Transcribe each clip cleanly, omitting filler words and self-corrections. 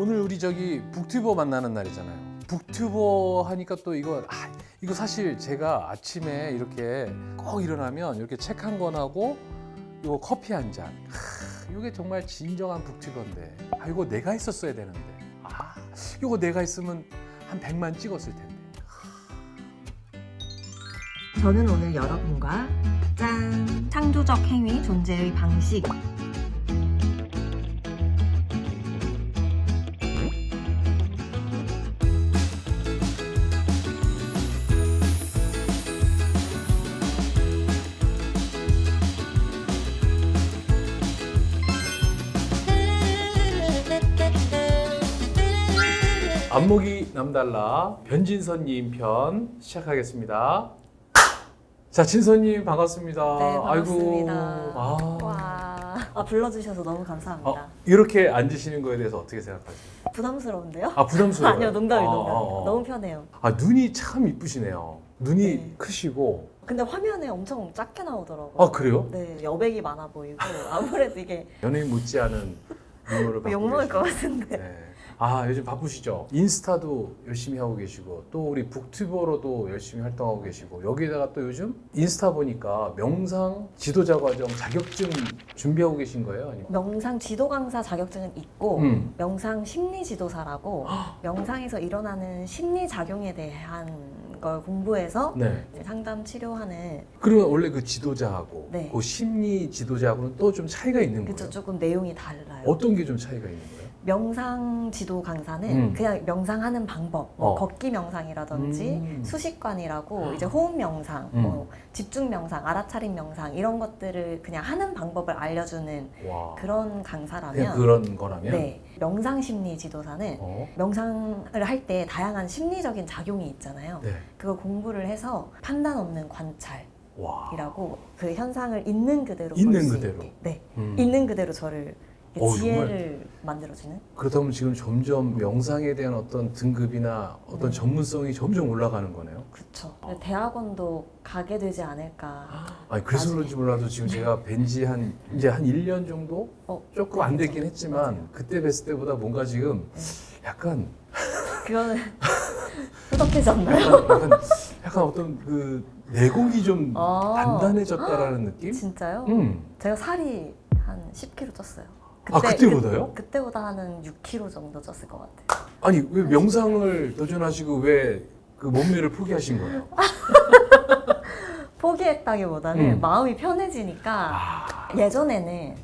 오늘 우리 저기 북튜버 만나는 날이잖아요. 북튜버 하니까 또 이거 이거 사실 제가 아침에 이렇게 꼭 일어나면 이렇게 책 한 권 하고 이거 커피 한 잔. 이게 정말 진정한 북튜버인데 이거 내가 했었어야 되는데 이거 내가 했으면 한 100만 찍었을 텐데. 저는 오늘 여러분과 짠! 창조적 행위 존재의 방식 안목이 남달라 변진선님 편 시작하겠습니다. 자, 진선님 반갑습니다. 네, 반갑습니다. 아이고, 와, 불러주셔서 너무 감사합니다. 이렇게 앉으시는 거에 대해서 어떻게 생각하세요? 부담스러운데요? 부담스러워요? 아니요, 농담이에요. 너무 편해요. 눈이 참 이쁘시네요. 눈이 네. 크시고. 근데 화면에 엄청 작게 나오더라고요. 그래요? 네, 여백이 많아 보이고 아무래도 이게 연예인 못지않은 눈물을 받고 욕먹을 계시고. 것 같은데. 네. 요즘 바쁘시죠? 인스타도 열심히 하고 계시고 또 우리 북튜버로도 열심히 활동하고 계시고 여기다가 또 요즘 인스타 보니까 명상 지도자 과정 자격증 준비하고 계신 거예요? 아니면? 명상 지도 강사 자격증은 있고 명상 심리 지도사라고 명상에서 일어나는 심리 작용에 대한 걸 공부해서 네. 이제 상담 치료하는. 그러면 원래 그 지도자하고 네. 그 심리 지도자하고는 또 좀 차이가 있는 그쵸, 거예요? 조금 내용이 달라요. 어떤 게 좀 차이가 있는 거예요? 명상 지도 강사는 그냥 명상하는 방법, 뭐 어. 걷기 명상이라든지 수식관이라고 이제 호흡 명상, 뭐 집중 명상, 알아차림 명상 이런 것들을 그냥 하는 방법을 알려주는 와. 그런 강사라면, 그냥 그런 거라면? 네, 명상 심리 지도사는 명상을 할 때 다양한 심리적인 작용이 있잖아요. 네. 그걸 공부를 해서 판단 없는 관찰이라고 와. 그 현상을 있는 그대로 있는 볼 수 그대로. 있게, 네, 음. 있는 그대로 저를 정말. 지혜를 만들어주는. 그렇다면 지금 점점 명상에 대한 어떤 등급이나 어떤 네. 전문성이 점점 올라가는 거네요? 그쵸. 대학원도 가게 되지 않을까. 그래서 나중에. 그런지 몰라도 지금 제가 뵌지 이제 한 1년 정도? 조금 안 됐긴 했지만 맞아요. 그때 뵀을 때보다 뭔가 지금 약간 그거는 후덕해졌나요? 약간 어떤 그 내공이 좀 단단해졌다라는 느낌? 진짜요? 제가 살이 한 10kg 쪘어요. 그때보다요? 그때보다 한 6kg 정도 쪘을 것 같아요. 아니 왜 명상을 도전하시고 왜 그 몸매를 포기하신 거예요? 포기했다기보다는 마음이 편해지니까 예전에는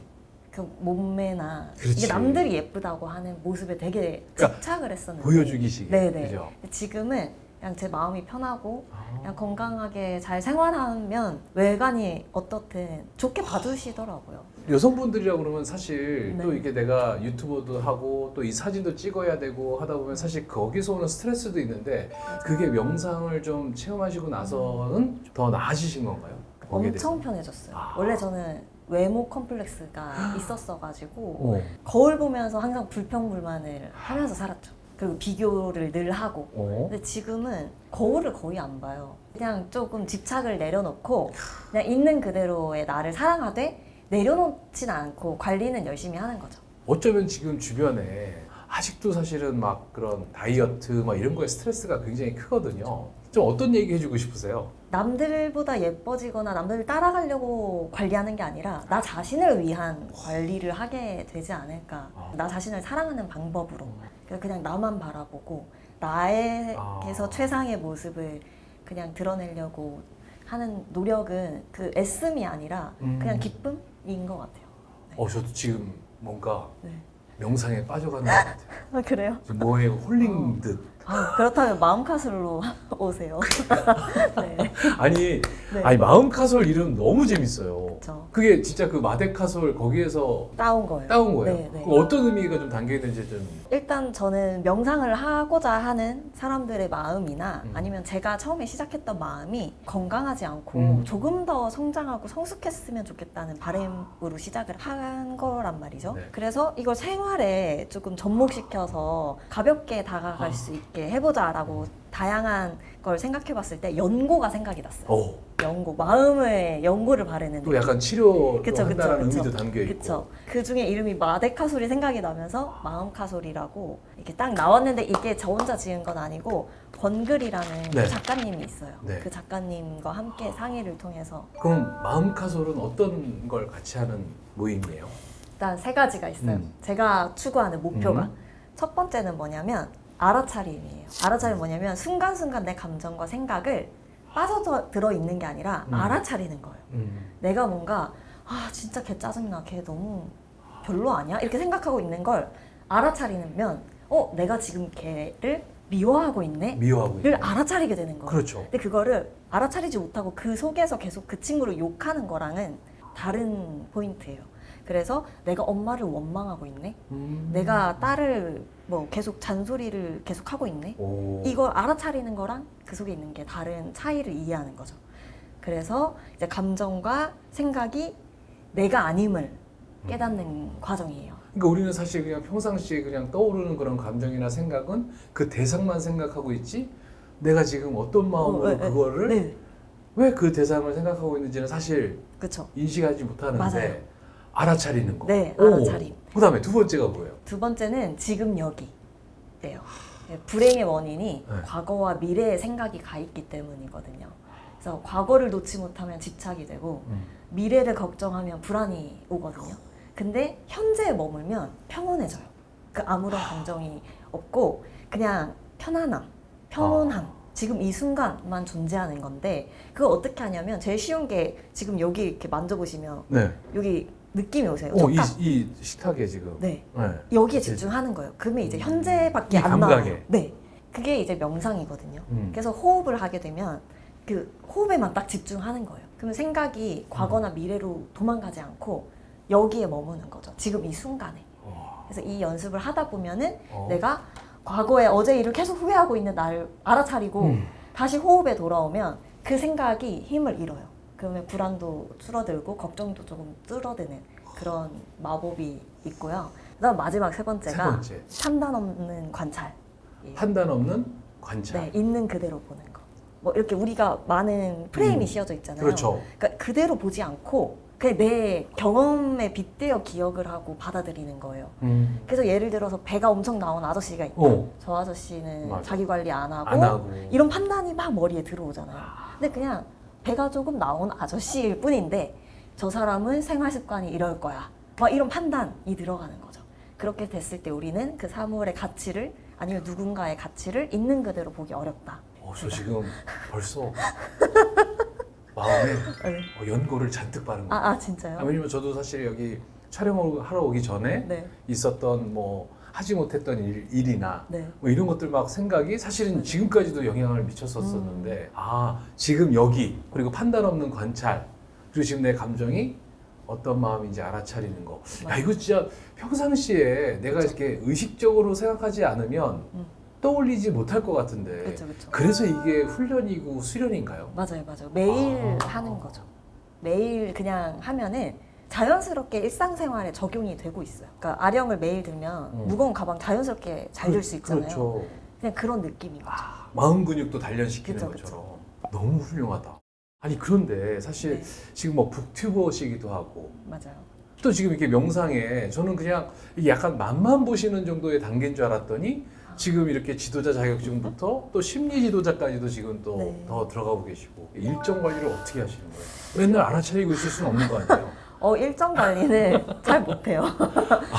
그 몸매나 그렇지. 이게 남들이 예쁘다고 하는 모습에 되게 그러니까 집착을 했었는데 보여주기식이. 네네. 그죠? 지금은 그냥 제 마음이 편하고 그냥 건강하게 잘 생활하면 외관이 어떻든 좋게 봐주시더라고요. 여성분들이라 그러면 사실 네. 또 이게 내가 유튜버도 하고 또 이 사진도 찍어야 되고 하다 보면 사실 거기서 오는 스트레스도 있는데 그게 명상을 좀 체험하시고 나서는 더 나아지신 건가요? 거기에 엄청 대해서? 편해졌어요. 원래 저는 외모 컴플렉스가 있었어가지고 어. 거울 보면서 항상 불평불만을 하면서 살았죠. 그리고 비교를 늘 하고. 어? 근데 지금은 거울을 거의 안 봐요. 그냥 조금 집착을 내려놓고 그냥 있는 그대로의 나를 사랑하되 내려놓지는 않고 관리는 열심히 하는 거죠. 어쩌면 지금 주변에 아직도 사실은 막 그런 다이어트 막 이런 거에 스트레스가 굉장히 크거든요. 좀 어떤 얘기 해주고 싶으세요? 남들보다 예뻐지거나 남들을 따라가려고 관리하는 게 아니라 나 자신을 위한 관리를 하게 되지 않을까. 나 자신을 사랑하는 방법으로. 그냥 나만 바라보고 나에게서 최상의 모습을 그냥 드러내려고 하는 노력은 그 애씀이 아니라 그냥 기쁨인 것 같아요. 네. 저도 지금 뭔가 네. 명상에 빠져가는 것 같아요. 그래요? 지금 뭐에 홀린 듯. 그렇다면 마음카술로 오세요. 네. 아니, 네. 아니 마음카솔 이름 너무 재밌어요. 그쵸. 그게 진짜 그 마데카솔 거기에서 따온 거예요. 따온 거예요. 네, 네. 그럼 어떤 의미가 좀 담겨 있는지 좀. 일단 저는 명상을 하고자 하는 사람들의 마음이나 아니면 제가 처음에 시작했던 마음이 건강하지 않고 조금 더 성장하고 성숙했으면 좋겠다는 바람으로 시작을 한 거란 말이죠. 네. 그래서 이걸 생활에 조금 접목시켜서 가볍게 다가갈 수 있게 이렇게 해보자라고 다양한 걸 생각해봤을 때 연고가 생각이 났어요. 연고, 마음의 연고를 바르는 또 약간 치료도 그쵸, 한다는 그쵸. 의미도 담겨 있고. 그쵸. 그 중에 이름이 마데카솔이 생각이 나면서 마음카솔이라고 이렇게 딱 나왔는데 이게 저 혼자 지은 건 아니고 권글이라는 네. 작가님이 있어요. 네. 그 작가님과 함께 상의를 통해서 그럼 마음카솔은 어떤 걸 같이 하는 모임이에요? 일단 3가지가 있어요. 제가 추구하는 목표가 첫 번째는 뭐냐면 알아차림이에요. 알아차림 뭐냐면 순간순간 내 감정과 생각을 빠져들어 있는 게 아니라 알아차리는 거예요. 내가 뭔가 아 진짜 걔 짜증나, 걔 너무 별로 아니야? 이렇게 생각하고 있는 걸 알아차리면 내가 지금 걔를 미워하고 있네? 미워하고 를 있네. 알아차리게 되는 거예요. 그렇죠. 근데 그거를 알아차리지 못하고 그 속에서 계속 그 친구를 욕하는 거랑은 다른 포인트예요. 그래서 내가 엄마를 원망하고 있네? 내가 딸을 뭐 계속 잔소리를 계속 하고 있네? 오. 이걸 알아차리는 거랑 그 속에 있는 게 다른 차이를 이해하는 거죠. 그래서 이제 감정과 생각이 내가 아님을 깨닫는 과정이에요. 그러니까 우리는 사실 그냥 평상시에 그냥 떠오르는 그런 감정이나 생각은 그 대상만 생각하고 있지 내가 지금 어떤 마음으로 그거를 네. 왜 그 대상을 생각하고 있는지는 사실 그쵸. 인식하지 못하는데 맞아요. 알아차리는 거. 네, 알아차림. 그 다음에 두 번째가 뭐예요? 두 번째는 지금 여기예요. 불행의 원인이 네. 과거와 미래의 생각이 가 있기 때문이거든요. 그래서 과거를 놓지 못하면 집착이 되고 미래를 걱정하면 불안이 오거든요. 근데 현재에 머물면 평온해져요. 그 아무런 감정이 없고 그냥 편안함, 평온함. 지금 이 순간만 존재하는 건데 그걸 어떻게 하냐면 제일 쉬운 게 지금 여기 이렇게 만져보시면 네. 여기 느낌이 오세요. 이, 촉감. 이 식탁에 지금. 네. 네. 여기에 집중하는 거예요. 그러면 이제 현재밖에 이 안 감각에. 나와요. 네. 그게 이제 명상이거든요. 음. 그래서 호흡을 하게 되면 그 호흡에만 딱 집중하는 거예요. 그러면 생각이 과거나 미래로 도망가지 않고 여기에 머무는 거죠. 지금 이 순간에. 그래서 이 연습을 하다 보면은 내가 과거에 어제 일을 계속 후회하고 있는 나를 알아차리고 다시 호흡에 돌아오면 그 생각이 힘을 잃어요. 그러면 불안도 줄어들고 걱정도 조금 줄어드는 그런 마법이 있고요. 그다음 마지막 세 번째가 판단 없는 관찰. 판단 없는 관찰. 네, 있는 그대로 보는 거. 뭐 이렇게 우리가 많은 프레임이 씌워져 있잖아요. 그렇죠. 그러니까 그대로 보지 않고 그냥 내 경험에 빗대어 기억을 하고 받아들이는 거예요. 그래서 예를 들어서 배가 엄청 나온 아저씨가 있다. 저 아저씨는 맞아. 자기 관리 안 하고 이런 판단이 막 머리에 들어오잖아요. 근데 그냥 배가 조금 나온 아저씨일 뿐인데 저 사람은 생활 습관이 이럴 거야. 막 이런 판단이 들어가는 거죠. 그렇게 됐을 때 우리는 그 사물의 가치를 아니면 누군가의 가치를 있는 그대로 보기 어렵다. 저 지금 벌써 마음에 연고를 잔뜩 바른 거예요. 진짜요? 왜냐면 저도 사실 여기 촬영을 하러 오기 전에 네. 있었던 뭐 하지 못했던 일이나 네. 뭐 이런 것들 막 생각이 사실은 지금까지도 영향을 미쳤었는데 지금 여기 그리고 판단 없는 관찰 그리고 지금 내 감정이 어떤 마음인지 알아차리는 거. 야 이거 진짜 평상시에 내가 이렇게 의식적으로 생각하지 않으면 떠올리지 못할 것 같은데 그쵸. 그래서 이게 훈련이고 수련인가요? 맞아요. 매일 하는 거죠. 매일 그냥 하면은 자연스럽게 일상생활에 적용이 되고 있어요. 그러니까 아령을 매일 들면 무거운 가방 자연스럽게 잘 들 수 있잖아요. 그렇죠. 그냥 그런 느낌인 거죠. 마음 근육도 단련시키는 그쵸. 것처럼 너무 훌륭하다. 아니 그런데 사실 지금 뭐 북튜버시기도 하고 맞아요. 또 지금 이렇게 명상에 저는 그냥 이게 약간 맛만 보시는 정도의 단계인 줄 알았더니 지금 이렇게 지도자 자격증부터 또 심리 지도자까지도 지금 또 더 들어가고 계시고 일정 관리를 어떻게 하시는 거예요? 맨날 알아차리고 있을 수는 없는 거 아니에요? 일정 관리는 잘 못해요.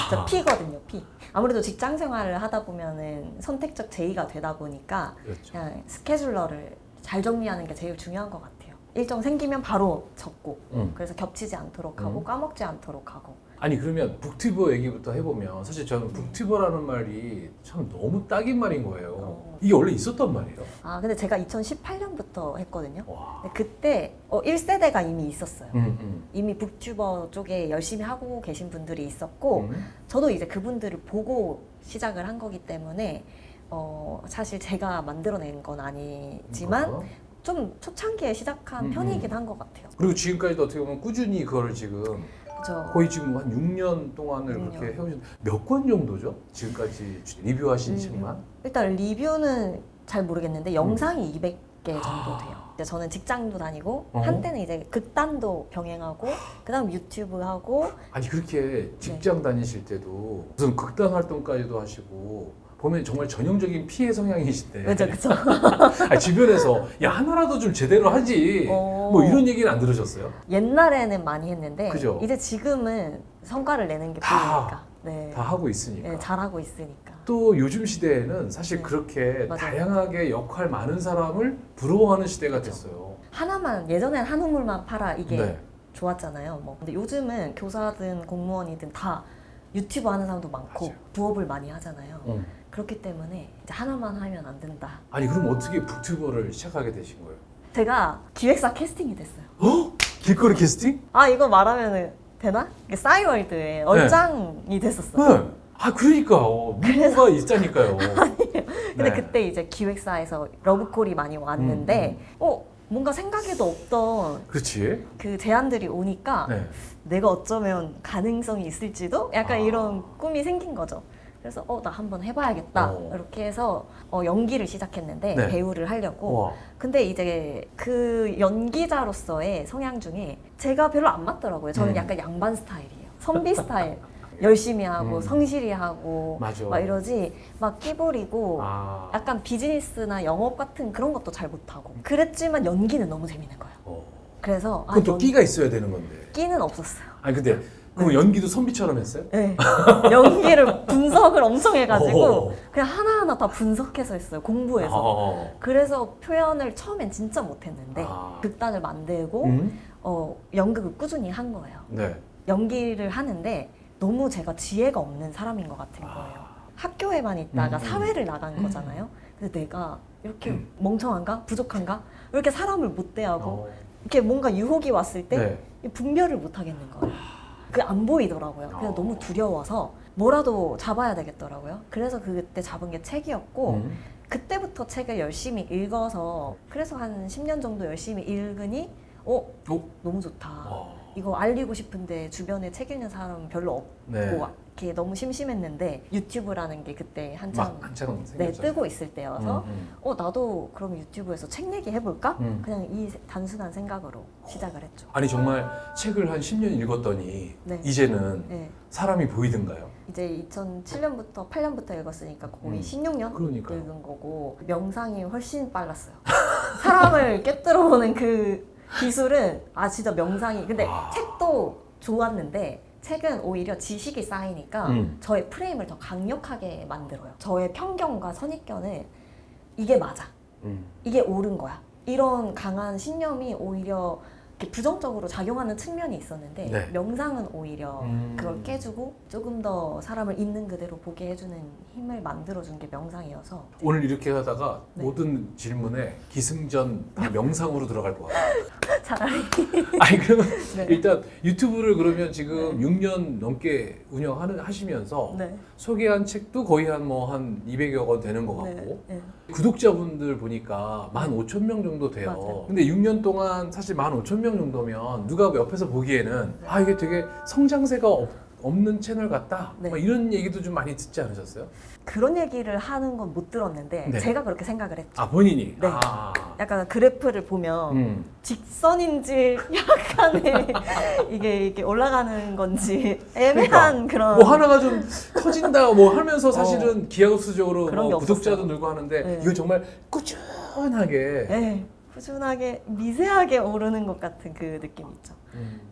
저 P거든요, P. 아무래도 직장 생활을 하다 보면은 선택적 제의가 되다 보니까 그렇죠. 그냥 스케줄러를 잘 정리하는 게 제일 중요한 것 같아요. 일정 생기면 바로 적고 그래서 겹치지 않도록 하고 까먹지 않도록 하고. 아니 그러면 북튜버 얘기부터 해보면 사실 저는 북튜버라는 말이 참 너무 딱인 말인 거예요. 이게 원래 있었단 말이에요. 근데 제가 2018년부터 했거든요. 와. 근데 그때 1세대가 이미 있었어요. 음. 이미 북튜버 쪽에 열심히 하고 계신 분들이 있었고 저도 이제 그분들을 보고 시작을 한 거기 때문에 사실 제가 만들어낸 건 아니지만 좀 초창기에 시작한 편이긴 한 것 같아요. 그리고 지금까지도 어떻게 보면 꾸준히 그거를 지금 그죠. 거의 지금 한 6년 동안을 6년. 그렇게 해오신 몇 권 정도죠? 지금까지 리뷰하신 책만? 일단 리뷰는 잘 모르겠는데 영상이 200개 정도 돼요. 이제 저는 직장도 다니고 한때는 이제 극단도 병행하고 그다음 유튜브 하고. 아니 그렇게 직장 다니실 때도 무슨 극단 활동까지도 하시고 보면 정말 전형적인 피해 성향이신데. 그죠. 아니, 주변에서 야 하나라도 좀 제대로 하지 뭐 이런 얘기는 안 들으셨어요? 옛날에는 많이 했는데 그죠? 이제 지금은 성과를 내는 게 다, 보이니까. 네. 다 하고 있으니까. 네, 잘하고 있으니까. 또 요즘 시대에는 사실 네. 그렇게 맞아요. 다양하게 역할 많은 사람을 부러워하는 시대가 그쵸. 됐어요. 하나만 예전엔 한 우물만 팔아 이게 네. 좋았잖아요. 뭐. 근데 요즘은 교사든 공무원이든 다 유튜브 하는 사람도 많고 맞아요. 부업을 많이 하잖아요. 어. 그렇기 때문에 이제 하나만 하면 안 된다. 아니 그럼 어떻게 북튜버를 시작하게 되신 거예요? 제가 기획사 캐스팅이 됐어요. 어? 길거리 캐스팅? 아 이거 말하면 되나? 이게 싸이월드에 얼짱이 됐었어요. 네. 아 그러니까 문구가 있다니까요. 근데 네. 그때 이제 기획사에서 러브콜이 많이 왔는데 뭔가 생각에도 없던 그렇지. 그 제안들이 오니까 네. 내가 어쩌면 가능성이 있을지도 약간 아. 이런 꿈이 생긴 거죠. 그래서 나 한번 해봐야겠다 이렇게 해서 연기를 시작했는데 네. 배우를 하려고. 와. 근데 이제 그 연기자로서의 성향 중에 제가 별로 안 맞더라고요. 저는 약간 양반 스타일이에요. 선비 스타일. 열심히 하고 성실히 하고 맞아. 막 이러지 막 끼부리고 아. 약간 비즈니스나 영업 같은 그런 것도 잘 못하고 그랬지만 연기는 너무 재밌는 거예요. 그래서 그건 또 끼가 있어야 되는 건데. 끼는 없었어요. 아니 근데 그 연기도 선비처럼 했어요? 네. 연기를 분석을 엄청 해가지고 어. 그냥 하나하나 다 분석해서 했어요. 공부해서. 그래서 표현을 처음엔 진짜 못했는데 극단을 만들고 연극을 꾸준히 한 거예요. 네. 연기를 하는데 너무 제가 지혜가 없는 사람인 것 같은 거예요. 학교에만 있다가 사회를 나간 거잖아요. 근데 내가 이렇게 멍청한가? 부족한가? 왜 이렇게 사람을 못 대하고 이렇게 뭔가 유혹이 왔을 때 네. 분별을 못 하겠는 거예요. 그게 안 보이더라고요. 그냥 너무 두려워서 뭐라도 잡아야 되겠더라고요. 그래서 그때 잡은 게 책이었고 그때부터 책을 열심히 읽어서 그래서 한 10년 정도 열심히 읽으니 너무 좋다. 이거 알리고 싶은데 주변에 책 읽는 사람 별로 없고 네. 이렇게 너무 심심했는데 유튜브라는 게 그때 한창 생겼죠. 뜨고 있을 때여서 나도 그럼 유튜브에서 책 내기 해볼까? 그냥 이 단순한 생각으로 시작을 했죠. 아니 정말 책을 한 10년 읽었더니 네. 이제는 네. 사람이 보이던가요? 이제 2007년부터 8년부터 읽었으니까 거의 16년 그러니까요. 읽은 거고 명상이 훨씬 빨랐어요. 사람을 꿰뚫어보는 그 기술은 진짜 명상이. 근데 책도 좋았는데 책은 오히려 지식이 쌓이니까 저의 프레임을 더 강력하게 만들어요. 저의 편견과 선입견을 이게 맞아, 이게 옳은 거야, 이런 강한 신념이 오히려 이렇게 부정적으로 작용하는 측면이 있었는데 네. 명상은 오히려 그걸 깨주고 조금 더 사람을 있는 그대로 보게 해주는 힘을 만들어준 게 명상이어서 오늘 이렇게 하다가 네. 모든 질문에 기승전 다 명상으로 들어갈 것 같아요. 차라리. 아니 그러면 네. 일단 유튜브를 그러면 지금 6년 넘게 운영하시면서 네. 소개한 책도 거의 한 200여 권 되는 것 같고 네. 네. 구독자분들 보니까 15,000명 정도 돼요. 맞아요. 근데 6년 동안 사실 15,000명 정도면 누가 옆에서 보기에는 이게 되게 성장세가 없는 채널 같다. 네. 막 이런 얘기도 좀 많이 듣지 않으셨어요? 그런 얘기를 하는 건 못 들었는데 네. 제가 그렇게 생각을 했죠. 본인이? 네. 약간 그래프를 보면 직선인지 약간의 이게 올라가는 건지 애매한 그런 뭐 하나가 좀 터진다 뭐 하면서 사실은 기하급수적으로 그런 게 구독자도 없었어요. 늘고 하는데 네. 이건 정말 꾸준하게 네, 꾸준하게 미세하게 오르는 것 같은 그 느낌 있죠.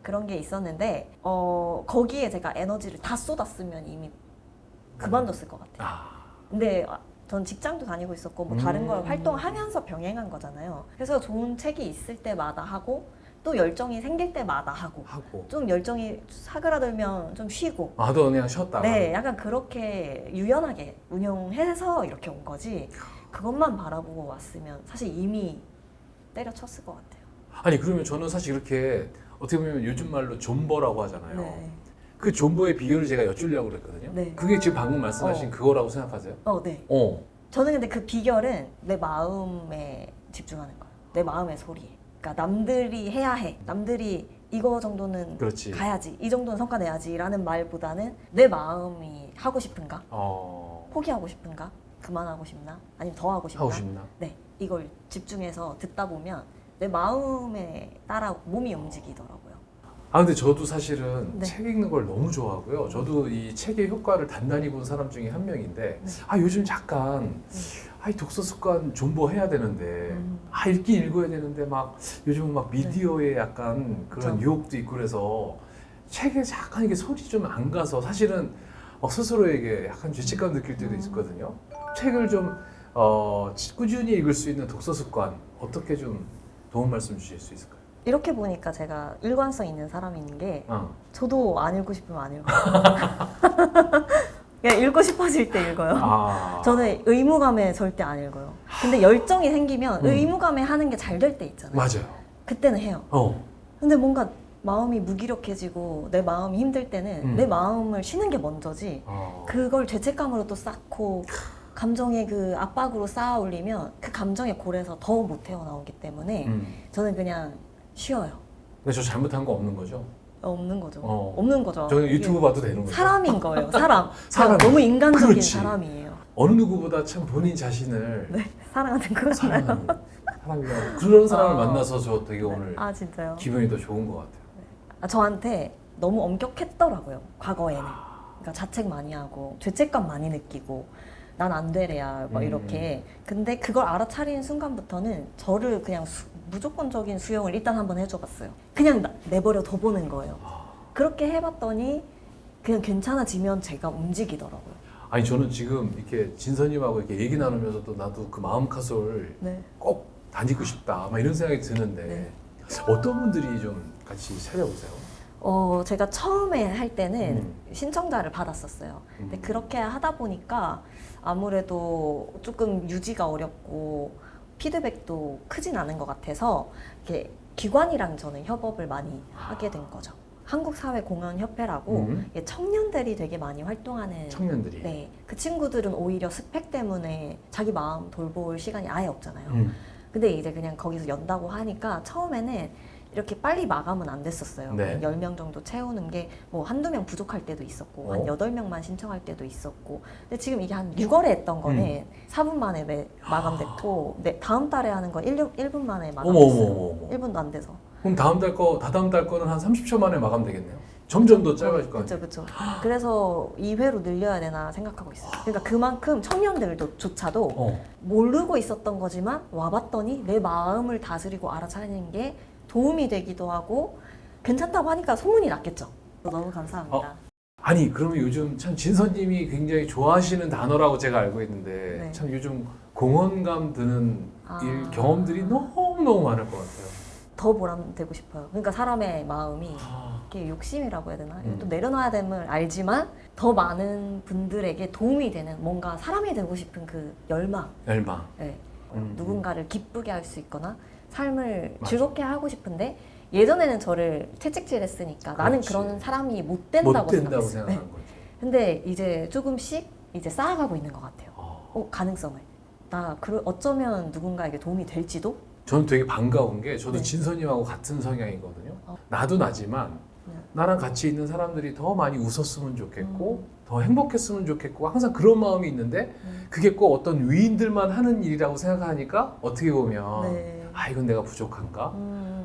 그런 게 있었는데 거기에 제가 에너지를 다 쏟았으면 이미 그만뒀을 것 같아요. 근데 전 직장도 다니고 있었고 뭐 다른 걸 활동하면서 병행한 거잖아요. 그래서 좋은 책이 있을 때마다 하고 또 열정이 생길 때마다 하고 좀 열정이 사그라들면 좀 쉬고 너 그냥 쉬었다. 네, 약간 그렇게 유연하게 운영해서 이렇게 온 거지 그것만 바라보고 왔으면 사실 이미 때려쳤을 것 같아요. 아니 그러면 저는 사실 이렇게 어떻게 보면 요즘 말로 존버라고 하잖아요. 네. 그 존버의 비결을 제가 여쭈려고 그랬거든요. 네. 그게 지금 방금 말씀하신 그거라고 생각하세요? 네. 어. 저는 근데 그 비결은 내 마음에 집중하는 거예요. 내 마음의 소리에. 그러니까 남들이 해야 해. 남들이 이거 정도는 그렇지. 가야지. 이 정도는 성과 내야지. 라는 말보다는 내 마음이 하고 싶은가? 포기하고 싶은가? 그만하고 싶나? 아니면 더 하고 싶나? 하고 싶나? 네, 이걸 집중해서 듣다 보면 내 마음에 따라 몸이 움직이더라고요. 아 근데 저도 사실은 네. 책 읽는 걸 너무 좋아하고요. 저도 이 책의 효과를 단단히 본 사람 중에 한 명인데 네. 아 요즘 잠깐 이 독서 습관 존버해야 되는데 읽긴 읽어야 되는데 막 요즘 막 미디어에 약간 그런 그쵸. 유혹도 있고 그래서 책에 잠깐 이게 손이 좀 안 가서 사실은 스스로에게 약간 죄책감 느낄 때도 있거든요. 책을 좀 꾸준히 읽을 수 있는 독서 습관 어떻게 좀 도움 말씀 주실 수 있을까요? 이렇게 보니까 제가 일관성 있는 사람인 게 어. 저도 안 읽고 싶으면 안 읽어요. 그냥 읽고 싶어질 때 읽어요. 아. 저는 의무감에 절대 안 읽어요. 근데 열정이 생기면 음. 의무감에 하는 게 잘 될 때 있잖아요. 맞아요. 그때는 해요. 어. 근데 뭔가 마음이 무기력해지고 내 마음이 힘들 때는 내 마음을 쉬는 게 먼저지 그걸 죄책감으로 또 쌓고 감정의 그 압박으로 쌓아 올리면 그 감정의 골에서 더 못 헤어나오기 때문에 저는 그냥 쉬어요. 근데 저 잘못한 거 없는 거죠? 없는 거죠. 어. 없는 거죠. 저는 이게 유튜브 봐도 되는 거죠? 사람인 거예요. 사람. 사람. 너무 인간적인 그렇지. 사람이에요. 어느 누구보다 참 본인 자신을 네, 사랑하는 거잖아요. 사랑하는 사람이라 그런 사람을 어. 만나서 저 되게 오늘 아 진짜요? 기분이 더 좋은 것 같아요. 저한테 너무 엄격했더라고요. 과거에는. 그러니까 자책 많이 하고 죄책감 많이 느끼고 난 안 되래야 뭐 이렇게. 근데 그걸 알아차리는 순간부터는 저를 그냥 무조건적인 수용을 일단 한번 해줘봤어요. 그냥 내버려 둬보는 거예요. 그렇게 해봤더니 그냥 괜찮아지면 제가 움직이더라고요. 아니 저는 지금 이렇게 진선님하고 이렇게 얘기 나누면서 또 나도 그 마음카솔 네. 꼭 다니고 싶다 막 이런 생각이 드는데 네. 어떤 분들이 좀 같이 찾아오세요? 제가 처음에 할 때는 신청자를 받았었어요. 근데 그렇게 하다 보니까 아무래도 조금 유지가 어렵고 피드백도 크진 않은 것 같아서 이렇게 기관이랑 저는 협업을 많이 하게 된 거죠. 한국사회공헌협회라고 청년들이 되게 많이 활동하는 청년들이. 네, 그 친구들은 오히려 스펙 때문에 자기 마음 돌볼 시간이 아예 없잖아요. 근데 이제 그냥 거기서 연다고 하니까 처음에는 이렇게 빨리 마감은 안 됐었어요. 네. 10명 정도 채우는 게 뭐 한두 명 부족할 때도 있었고 한 8명만 신청할 때도 있었고 근데 지금 이게 한 6월에 했던 거는 4분 만에 마감됐고 네, 다음 달에 하는 건 1분 만에 마감됐어요. 어머. 1분도 안 돼서. 그럼 다다음 달 거는 한 30초 만에 마감되겠네요? 점점 더 짧아질 거 아니에요? 그렇죠. 그래서 2회로 늘려야 되나 생각하고 있어요. 그러니까 그만큼 청년들조차도 모르고 있었던 거지만 와봤더니 내 마음을 다스리고 알아차리는 게 도움이 되기도 하고 괜찮다고 하니까 소문이 났겠죠. 너무 감사합니다. 아니 그러면 요즘 참 진선님이 굉장히 좋아하시는 단어라고 제가 알고 있는데 네. 참 요즘 공헌감 드는 아. 일 경험들이 너무너무 많을 것 같아요. 더 보람되고 싶어요. 그러니까 사람의 마음이 이렇게 욕심이라고 해야 되나? 또 내려놔야 됨을 알지만 더 많은 분들에게 도움이 되는 뭔가 사람이 되고 싶은 그 열망. 열망. 네. 누군가를 기쁘게 할 수 있거나 삶을 맞아. 즐겁게 하고 싶은데 예전에는 저를 채찍질했으니까 나는 그렇지. 그런 사람이 못 된다고 못 된다고 생각했어요. 네. 생각하는 거지. 근데 이제 조금씩 이제 쌓아가고 있는 것 같아요. 가능성을. 어쩌면 누군가에게 도움이 될지도? 저는 되게 반가운 게 저도 네. 진선님하고 같은 성향이거든요. 나도 나지만 네. 나랑 같이 있는 사람들이 더 많이 웃었으면 좋겠고 더 행복했으면 좋겠고 항상 그런 마음이 있는데 그게 꼭 어떤 위인들만 하는 일이라고 생각하니까 어떻게 보면 네. 이건 내가 부족한가?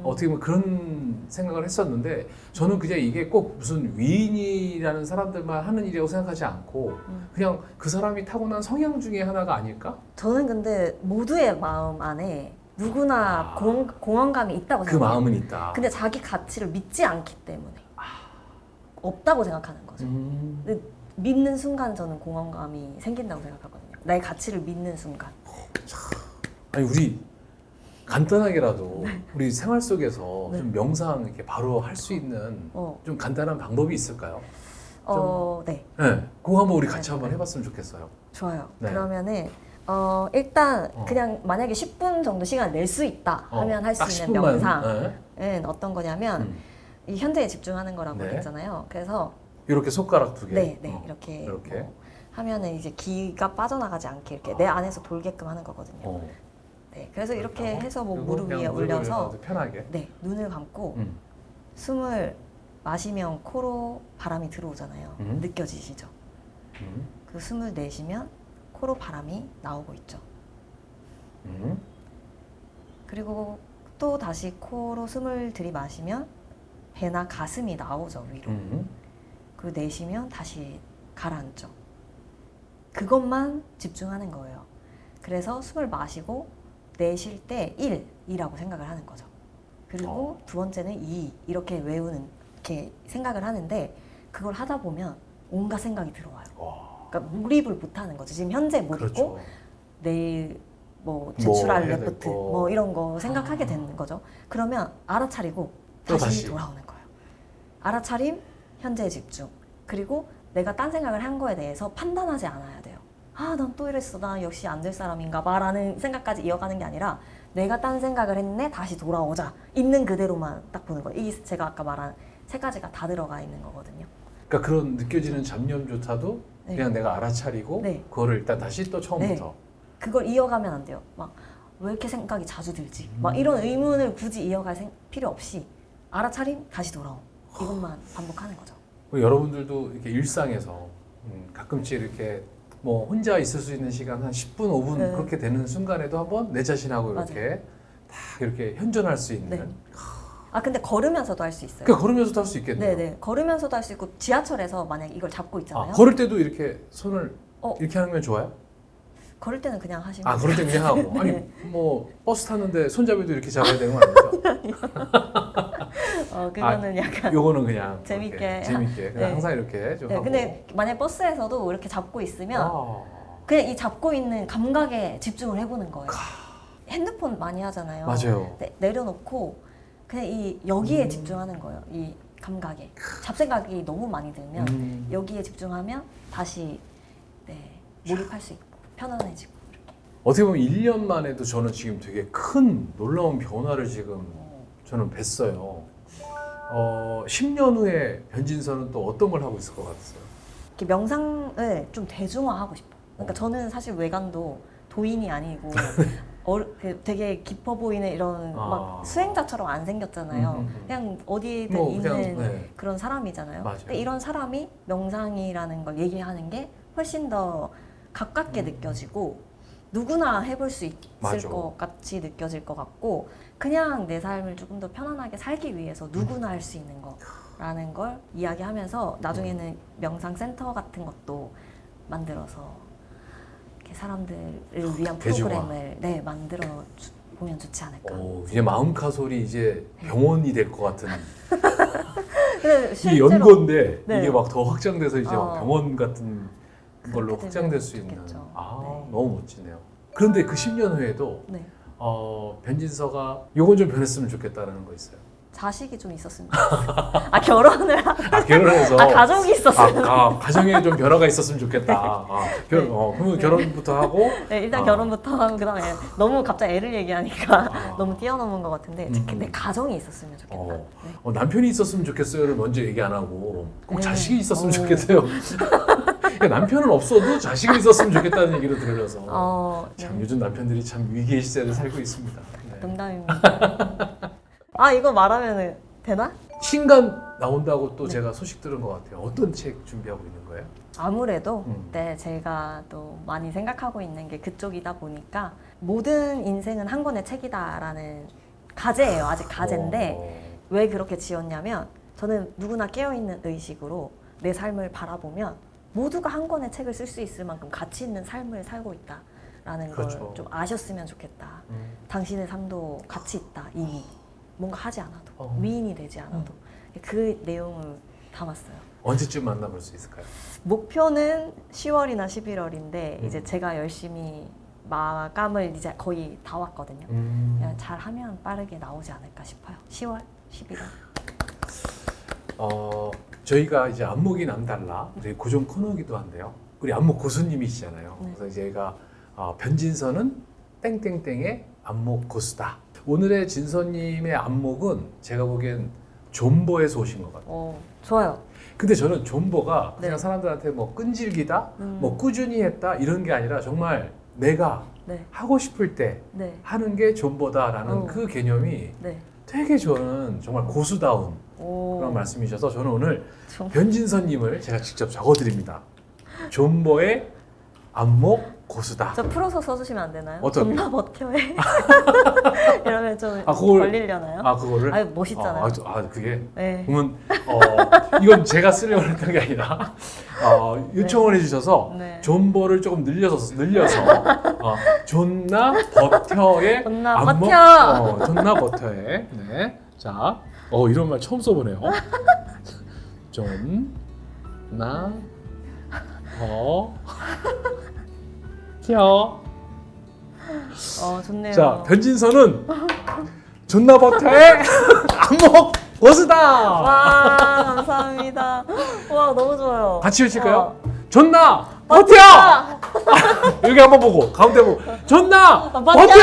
어떻게 보면 그런 생각을 했었는데 저는 그냥 이게 꼭 무슨 위인이라는 사람들만 하는 일이라고 생각하지 않고 그냥 그 사람이 타고난 성향 중에 하나가 아닐까? 저는 근데 모두의 마음 안에 누구나 공헌감이 있다고 그 생각해요. 마음은 있다. 근데 자기 가치를 믿지 않기 때문에 없다고 생각하는 거죠. 근데 믿는 순간 저는 공헌감이 생긴다고 생각하거든요. 나의 가치를 믿는 순간. 아니 우리 간단하게라도 우리 생활 속에서 네. 좀 명상 이렇게 바로 할 수 있는 좀 간단한 방법이 있을까요? 네. 네, 그거 한번 우리 같이 네. 한번 해봤으면 좋겠어요. 좋아요. 네. 그러면은 일단 그냥 만약에 10분 정도 시간 낼 수 있다 하면 할 딱 수 있는 10분만, 명상은 어떤 거냐면 이 현재에 집중하는 거라고 네. 했잖아요. 그래서 이렇게 손가락 두 개. 네, 이렇게 하면은 이제 기가 빠져나가지 않게 이렇게 내 안에서 돌게끔 하는 거거든요. 네, 그래서 이렇게 해서 뭐 무릎 위에 올려서 편하게. 네, 눈을 감고 숨을 마시면 코로 바람이 들어오잖아요. 느껴지시죠? 그 숨을 내쉬면 코로 바람이 나오고 있죠. 그리고 또 다시 코로 숨을 들이마시면 배나 가슴이 나오죠, 위로. 그리고 내쉬면 다시 가라앉죠. 그것만 집중하는 거예요. 그래서 숨을 마시고 내쉴 때 1이라고 생각을 하는 거죠. 그리고 두 번째는 2 이렇게 외우는 이렇게 생각을 하는데 그걸 하다 보면 온갖 생각이 들어와요. 그러니까 몰입을 못하는 거죠. 지금 현재 못 그렇죠. 있고 내일 뭐 제출할 해야 레포트 되고. 뭐 이런 거 생각하게 되는 거죠. 그러면 알아차리고 또 다시 다시. 돌아오는 거예요. 알아차림, 현재에 집중. 그리고 내가 딴 생각을 한 거에 대해서 판단하지 않아야 돼요. 아, 난 또 이랬어. 나 역시 안 될 사람인가 봐 라는 생각까지 이어가는 게 아니라 내가 딴 생각을 했네. 다시 돌아오자. 있는 그대로만 딱 보는 거예요. 이게 제가 아까 말한 세 가지가 다 들어가 있는 거거든요. 그러니까 그런 느껴지는 잡념조차도 네. 그냥 내가 알아차리고 네. 그거를 일단 다시 또 처음부터. 그걸 이어가면 안 돼요. 막 왜 이렇게 생각이 자주 들지? 막 이런 의문을 굳이 이어갈 필요 없이 알아차림, 다시 돌아옴. 이것만 반복하는 거죠. 여러분들도 이렇게 일상에서 가끔씩 이렇게 뭐 혼자 있을 수 있는 시간 한 10분, 5분 네. 그렇게 되는 순간에도 한번 내 자신하고 이렇게 딱 이렇게 현존할 수 있는. 네. 아, 근데 걸으면서도 할 수 있어요. 그러니까 걸으면서도 할 수 있겠네요. 네네. 걸으면서도 할 수 있고 지하철에서 만약 이걸 잡고 있잖아요. 아, 걸을 때도 이렇게 손을 이렇게 하면 좋아요? 걸을 때는 그냥 하시면 아, 걸을 때 그냥 하고. 아니, 네. 뭐 버스 탔는데 손잡이도 이렇게 잡아야 되는 건 아니죠? 그거는 약간 요거는 그냥 재밌게. 이렇게 재밌게 그냥 네. 항상 이렇게 좀 네, 하고. 근데 만약 버스에서도 이렇게 잡고 있으면 아. 그냥 이 잡고 있는 감각에 집중을 해보는 거예요. 핸드폰 많이 하잖아요. 맞아요. 네, 내려놓고 그냥 이 여기에 집중하는 거예요. 이 감각에. 잡생각이 너무 많이 들면 여기에 집중하면 다시 몰입할 수 있고 편안해지고 이렇게. 어떻게 보면 1년 만에도 저는 지금 되게 큰 놀라운 변화를 지금 저는 뵀어요. 10년 후에 변진서는 또 어떤 걸 하고 있을 것 같았어요? 이렇게 명상을 좀 대중화하고 싶어. 그러니까 저는 사실 외관도 도인이 아니고 되게 깊어 보이는 이런 막 수행자처럼 안 생겼잖아요. 그냥 어디든 뭐 있는 그냥, 네. 그런 사람이잖아요. 맞아요. 근데 이런 사람이 명상이라는 걸 얘기하는 게 훨씬 더 가깝게 느껴지고 누구나 해볼 수 있을 맞아. 것 같이 느껴질 것 같고 그냥 내 삶을 조금 더 편안하게 살기 위해서 누구나 할 수 있는 거라는 걸 이야기하면서 나중에는 명상 센터 같은 것도 만들어서 이렇게 사람들을 위한 대중화. 프로그램을 만들어 보면 좋지 않을까. 이제 마음카솔이 이제 병원이 될 것 같은 근데 이 실제로 연고인데 네. 이게 막 더 확장돼서 이제 막 병원 같은 걸로 그렇게 확장될 되면 수 있는. 좋겠죠. 아, 네. 너무 멋지네요. 그런데 그 10년 후에도 네. 변진서가 요건 좀 변했으면 좋겠다는 거 있어요. 자식이 좀 있었으면 좋겠어요. 아, 결혼을 결혼해서 가족이 있었으면 가정에 좀 변화가 있었으면 좋겠다. 그러면 결혼부터 하고 네, 일단 결혼부터 하고 그다음에 너무 갑자기 애를 얘기하니까 너무 뛰어넘은 것 같은데 특히 내 가정이 있었으면 좋겠다. 네. 남편이 있었으면 좋겠어요를 먼저 얘기 안 하고 꼭 네. 자식이 있었으면 좋겠어요. 그러니까 남편은 없어도 자식이 있었으면 좋겠다는 얘기를 들으려서 참 요즘 남편들이 참 위기의 시대를 살고 있습니다. 네. 농담입니다. 아, 이거 말하면 되나? 신간 나온다고 또 제가 소식 들은 것 같아요. 어떤 책 준비하고 있는 거예요? 아무래도 제가 또 많이 생각하고 있는 게 그쪽이다 보니까 모든 인생은 한 권의 책이다라는 가제예요. 아직 가제인데 왜 그렇게 지었냐면 저는 누구나 깨어있는 의식으로 내 삶을 바라보면 모두가 한 권의 책을 쓸 수 있을 만큼 가치 있는 삶을 살고 있다라는 그렇죠. 걸 좀 아셨으면 좋겠다. 당신의 삶도 가치 있다 이미. 뭔가 하지 않아도 위인이 되지 않아도 그 내용을 담았어요. 언제쯤 만나볼 수 있을까요? 목표는 10월이나 11월인데 이제 제가 열심히 마감을 이제 거의 다 왔거든요. 그냥 잘하면 빠르게 나오지 않을까 싶어요. 10월, 11월. 저희가 이제 안목이 남달라 저희 고정 코너기도 한데요. 우리 안목 고수님이시잖아요. 네. 그래서 이제 저희가 변진서는 땡땡땡의 안목 고수다. 오늘의 진서님의 안목은 제가 보기엔 존버에서 오신 것 같아요. 좋아요. 근데 저는 존버가 네. 그냥 사람들한테 뭐 끈질기다, 뭐 꾸준히 했다 이런 게 아니라 정말 내가 네. 하고 싶을 때 네. 하는 게 존버다라는 그 개념이 네. 되게 저는 정말 고수다운 그런 말씀이셔서 저는 오늘 변진서님을 제가 직접 적어드립니다. 존버의 안목 고수다. 저 풀어서 써주시면 안 되나요? 어떤? 존나 버텨해. 이러면 좀 아, 그걸- 걸리려나요? 아 그거를? 아유, 멋있잖아요. 그게 네. 그러면 이건 제가 쓰려고 했던 게 아니라 요청을 해주셔서 네. 존버를 조금 늘려서 존나 버텨의 존나 안목? 버텨! 존나 버텨의 네. 자, 이런 말 처음 써보네요. 존나 버텨. 좋네요. 자, 변진서는 존나 버텨의 안목 고수다. 와, 감사합니다. 와, 너무 좋아요. 같이 외칠까요? 와. 존나 버텨! 여기 한번 보고 가운데 보고 존나 버텨! 버텨!